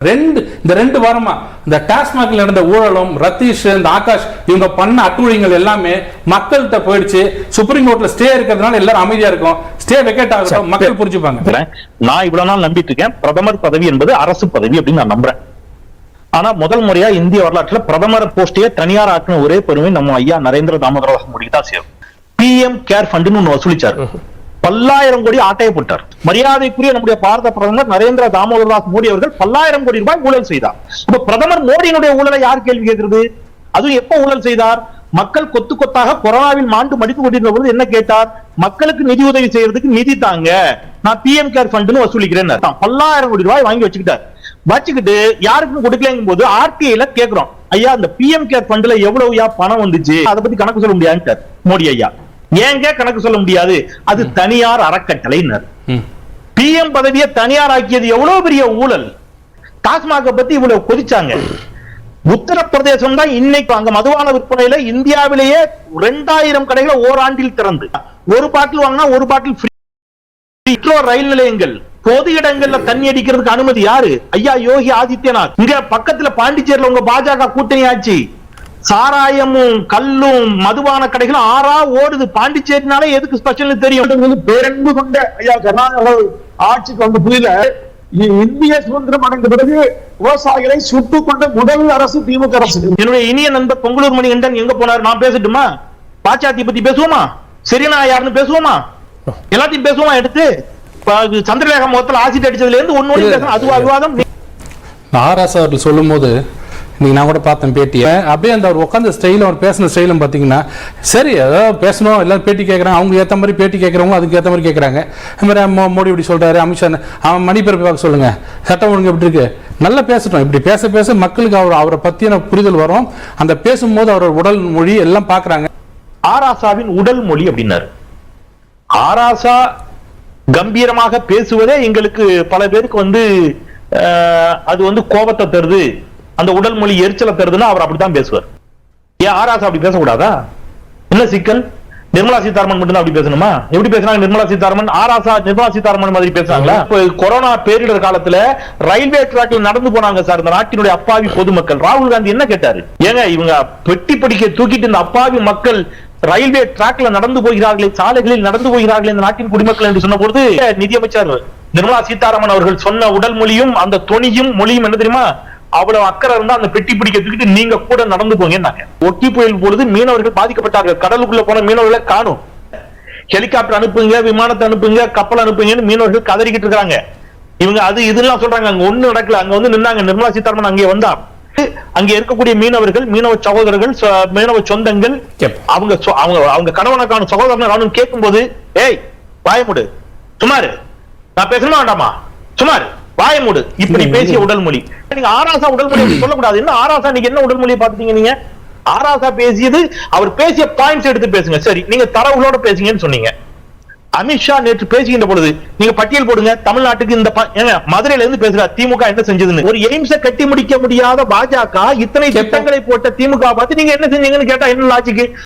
இந்த 2 வாரமா இந்த டாஸ்மாக்ல நடந்த ஊழலும் ரத்தீஷ் இந்த ஆகாஷ் இவங்க பண்ண அட்டுழியங்கள் எல்லாமே மக்கள்கிட்ட போயிடுச்சு. சுப்ரீம் கோர்ட்ல ஸ்டே இருக்கிறதுனால எல்லாரும் அமைதியா இருக்கும். ஸ்டே வெக்கேட் ஆகட்டும், மக்கள் புரிஞ்சுப்பாங்க. நான் இவ்வளவு நாள் நம்பிட்டு இருக்கேன் பிரதமர் பதவி என்பது அரசு பதவி அப்படின்னு நான் நம்புறேன். ஆனா முதல் முறையா இந்திய வரலாற்றுல பிரதமர் போஸ்டையே தனியார் ஆக்கின ஒரே பெருமை நம்ம ஐயா நரேந்திர தாமோதரதாஸ் மோடிக்கு தான் சேரும். PM கேர் ஃபண்ட்னு ஒன்னு வசூலிச்சாரு. 10,000 கோடி ஆட்டையை போட்டார். மரியாதைக்குரிய நம்முடைய பாரத பிரதமர் நரேந்திர தாமோதரதாஸ் மோடி அவர்கள் 10,000 கோடி ரூபாய் ஊழல் செய்தார். இப்ப பிரதமர் மோடியினுடைய ஊழலை யார் கேள்வி கேட்கிறது? அதுவும் எப்ப ஊழல் செய்தார்? மக்கள் கொத்து கொத்தாக கொரோனாவில் மாண்டு மடித்து கொண்டிருந்த பொழுது என்ன கேட்டார்? மக்களுக்கு நிதி உதவி செய்யறதுக்கு நிதி தாங்க, நான் PM கேர் ஃபண்ட்னு வசூலிக்கிறேன். 10,000 கோடி ரூபாய் வாங்கி வச்சுக்கிட்டு யாருக்கும் கொடுக்கலங்கும் போது RTIல கேட்கிறோம், ஐயா இந்த PM கேர் ஃபண்ட்ல எவ்வளவு பணம் வந்துச்சு, அதை பத்தி கணக்கு சொல்ல முடியாது மோடி ஐயா. ஏங்க கணக்கு சொல்ல முடியாது? அது தனியார் அறக்கட்டளை. PM பதவியை தனியார் ஆக்கியது எவ்வளவு பெரிய ஊழல். டாஸ்மாக பத்தி இவ்வளவு கொதிச்சாங்க. உத்தரப்பிரதேசம் தான் இன்னைக்கு அங்க மதுபான விற்பனையில இந்தியாவிலேயே 2000 கடைகளை ஓராண்டில் திறந்து ஒரு பாட்டில் வாங்கினா ஒரு பாட்டில் ஃப்ரீ. ரயில் நிலையங்கள் பொது இடங்கள்ல தண்ணி அடிக்கிறதுக்கு அனுமதி யாரு? ஐயா யோகி ஆதித்யநாத். இங்க பக்கத்துல பாண்டிச்சேரியில உங்க பாஜக கூட்டணி ஆட்சி. சாராயமும் கல்லும் மதுபான கடைகளும் ஆறா ஓடுது. பாண்டிச்சேரினாலே எதுக்கு ஸ்பெஷல் தெரியும். பேரன்பு கொண்ட ஐயா கருணாநிதி ஆட்சிக்கு வந்த புதிய இந்திய சுதந்திரம் அடைந்த பிறகு விவசாயிகளை சுட்டுக் கொண்ட முதல் அரசு திமுக அரசு. என்னுடைய இனிய நண்பர் பொங்கலூர் மணிகண்டன் எங்க போனார்? நான் பேசட்டுமா? பாச்சாத்தி பத்தி பேசுவோமா? சரினா யாருன்னு பேசுவோமா? எல்லாத்தையும் பேசுவோமா? எடுத்து சந்திரலேகா முகத்தில் ஆசிட் அடிச்சதுல இருந்து ஒன்னு பேசணும். அது விவாதம். ஆர்எஸ் அவர்கள் சொல்லும் போது நீங்க நான் கூட பார்த்தேன் பேட்டியை. அப்படியே அந்த அவர் உட்காந்த ஸ்டைலும் அவர் பேசின ஸ்டைலும் பார்த்தீங்கன்னா சரி ஏதாவது பேசணும், எல்லாரும் பேட்டி கேட்குறாங்க, அவங்க ஏற்ற மாதிரி பேட்டி கேட்குறவங்க அதுக்கு ஏற்ற மாதிரி கேட்குறாங்க. அது மாதிரி மோடி இப்படி சொல்றாரு, அமித்ஷா அவன் மணிப்பரப்பு பார்க்க சொல்லுங்க, சட்டம் ஒழுங்கு எப்படி இருக்கு, நல்லா பேசட்டும். இப்படி பேச பேச மக்களுக்கு அவரை பற்றின புரிதல் வரும். அந்த பேசும்போது அவரோட உடல் மொழி எல்லாம் பார்க்குறாங்க. ஆராசாவின் உடல் மொழி அப்படின்னாரு. ஆராசா கம்பீரமாக பேசுவதே எங்களுக்கு பல பேருக்கு அது கோபத்தை தருது, அந்த உடல் மொழி எரிச்சலை தருதுன்னா அவர் அப்படித்தான் பேசுவார். ஏன் ஆராசா அப்படி பேசக்கூடாதா? என்ன சிக்கல்? நிர்மலா சீதாராமன் மட்டும் தான் அப்படி பேசணுமா? எப்படி பேசுறாங்க நிர்மலா சீதாராமன்? ஆராசா நிர்மலா சீதாராமன் மாதிரி பேசுறாங்களா? கொரோனா பேரிடர் காலத்துல ரயில்வே டிராக்ல நடந்து போனாங்க சார் இந்த நாட்டினுடைய அப்பாவி பொதுமக்கள். ராகுல் காந்தி என்ன கேட்டாரு? ஏங்க இவங்க பெட்டி படிக்க தூக்கிட்டு இந்த அப்பாவி மக்கள் ரயில்வே டிராக்ல நடந்து போகிறார்களே, சாலைகளில் நடந்து போகிறார்களே இந்த நாட்டின் குடிமக்கள் என்று சொன்ன பொழுது நிதியமைச்சர் நிர்மலா சீதாராமன் அவர்கள் சொன்ன உடல் மொழியும் அந்த தொனியும் மொழியும் என்ன தெரியுமா? அவ்வளவு அக்கறை இருந்தா அந்த பெட்டி பிடிக்க தூக்கிட்டு நீங்க கூட நடந்து போங்க. ஒட்டி புயல் பொழுது மீனவர்கள் பாதிக்கப்பட்டார்கள். கடலுக்குள்ள போன மீனவர்களை காணும். ஹெலிகாப்டர் அனுப்புங்க, விமானத்தை அனுப்புங்க, கப்பல் அனுப்புங்கன்னு மீனவர்கள் கதறிக்கிட்டு இருக்காங்க. இவங்க அது இதெல்லாம் சொல்றாங்க. அங்க ஒண்ணு நடக்கல. அங்க நின்னாங்க. நிர்மலா சீதாராமன் அங்கே வந்தா அங்க இருக்கக்கூடிய மீனவர்கள், மீனவ சகோதரர்கள், மீனவ சொந்தங்கள் அவங்க கணவனுக்கான சகோதரன் கேட்கும் போது ஏய் வாயமுடு, சுமாரு நான் பேசணுமா வேண்டாமா, சுமாரு வாயமுடு, இப்படி பேசிய உடல் மொழி. நீங்க ஆராசா உடல் மொழி சொல்லக்கூடாது. என்ன ஆராசா நீங்க என்ன உடல் மொழியை பாத்தீங்க? நீங்க ஆராசா பேசியது அவர் பேசிய பாயிண்ட்ஸ் எடுத்து பேசுங்க. சரி நீங்க தரவுகளோட பேசுங்கன்னு சொன்னீங்க. அமித்ஷா நேற்று பேசுகின்ற பொழுது நீங்க பட்டியல் போடுங்க. தமிழ்நாட்டுக்கு இந்த மதுரையில இருந்து பேசுற திமுக என்ன செஞ்சதுன்னு. ஒரு எய்ம்ஸ கட்டி முடிக்க முடியாத பாஜக இத்தனை திட்டங்களை போட்ட திமுக பார்த்து நீங்க என்ன செஞ்சீங்கன்னு கேட்டா என்ன லாஜிக்?